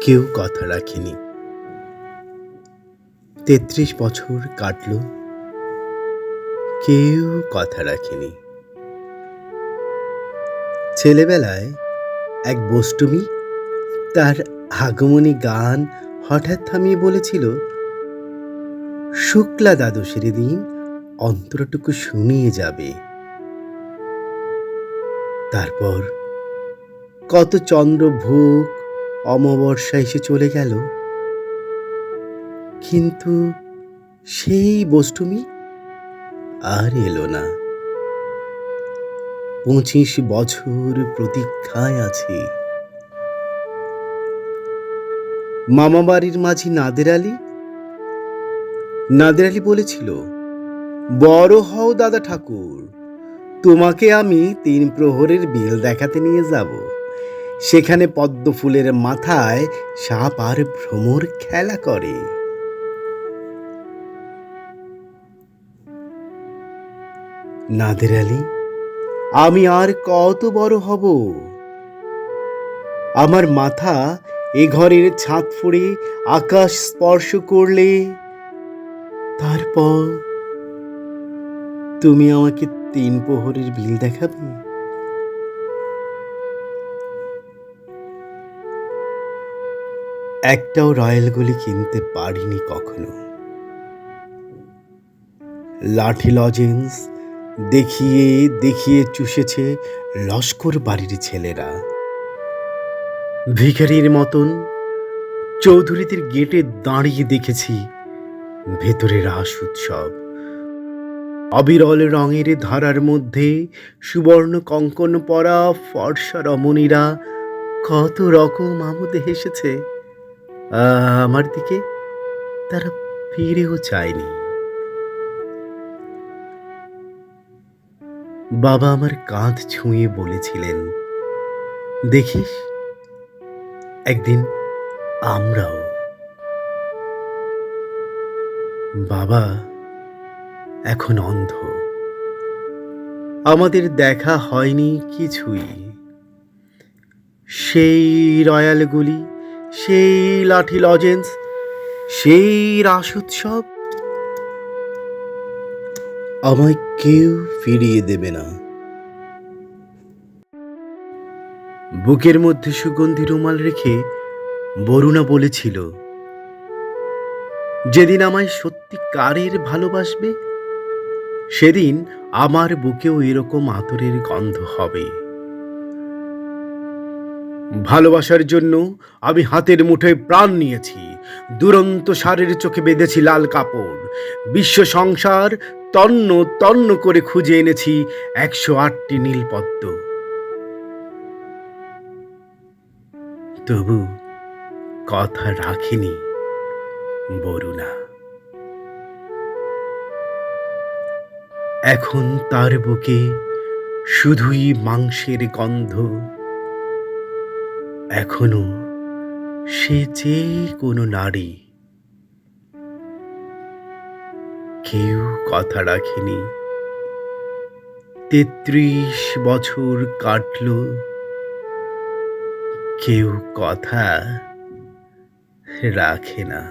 কেউ কথা রাখেনি। ৩৩ বছর কাটল, কেউ কথা রাখেনি। ছেলেবেলায় এক বষ্টমী তার আগমনী গান হঠাৎ থামিয়ে বলেছিল, শুক্লা দ্বাদশীর দিন অন্তরটুকু শুনিয়ে যাবে। তারপর কত চন্দ্রভোগ অমাবস্যা এসে চলে গেল, কিন্তু সেই বষ্টমী আর এলো না। ২৫ বছর প্রতীক্ষায় আছে। মামাবাড়ির মাঝি নাদের আলী বলেছিল, বড় হও দাদা ঠাকুর, তোমাকে আমি ৩ প্রহরের বিল দেখাতে নিয়ে যাব। সেখানে পদ্ম ফুলের মাথায় সাপ আর ভ্রমর খেলা করে। নাদের আলী, আমি আর কত বড় হব? আমার মাথা এ ঘরের ছাদ ফুঁড়ে আকাশ স্পর্শ করলে তারপর তুমি আমাকে ৩ প্রহরের বিল দেখাবে? একটাও রয়্যাল গুলি কিনতে পারিনি কখনো। লাঠি লজেন্স দেখিয়ে দেখিয়ে চুষেছে লস্কর বাড়ির ছেলেরা। ভিখারির মতন চৌধুরীদের গেটে দাঁড়িয়ে দেখেছি ভেতরে রাস উৎসব। অবিরল রঙের ধারার মধ্যে সুবর্ণ কঙ্কন পরা ফর্সা রমণীরা কত রকম আমোদে হেসেছে। আমার দিকে তারা ফিরেও চায়নি। বাবা আমার কাঁধ ছুঁয়ে বলেছিলেন, দেখিস একদিন আমরাও। বাবা এখন অন্ধ, আমাদের দেখা হয়নি কিছুই। সেই রয়্যালগুলি, সেই লাঠি লজেন্স, সেই রাস উৎসব আমায় কেউ ফিরিয়ে দেবে না। বুকের মধ্যে সুগন্ধি রুমাল রেখে বরুণা বলেছিল, যেদিন আমায় সত্যিকারের ভালোবাসবে সেদিন আমার বুকেও এরকম আতরের গন্ধ হবে। ভালোবাসার জন্য আমি হাতের মুঠোয় প্রাণ নিয়েছি, দুরন্ত ষাঁড়ের চোখে বেঁধেছি লাল কাপড়। বিশ্ব সংসার তন্ন তন্ন করে খুঁজে এনেছি ১০৮টি নীলপদ্ম। তবু কথা রাখিনি বরুণা। এখন তার বুকে শুধুই মাংসের গন্ধ। এখনো সে যে কোনো নারী। কেউ কথা রাখেনি। ৩৩ বছর কাটল, কেউ কথা রাখে না।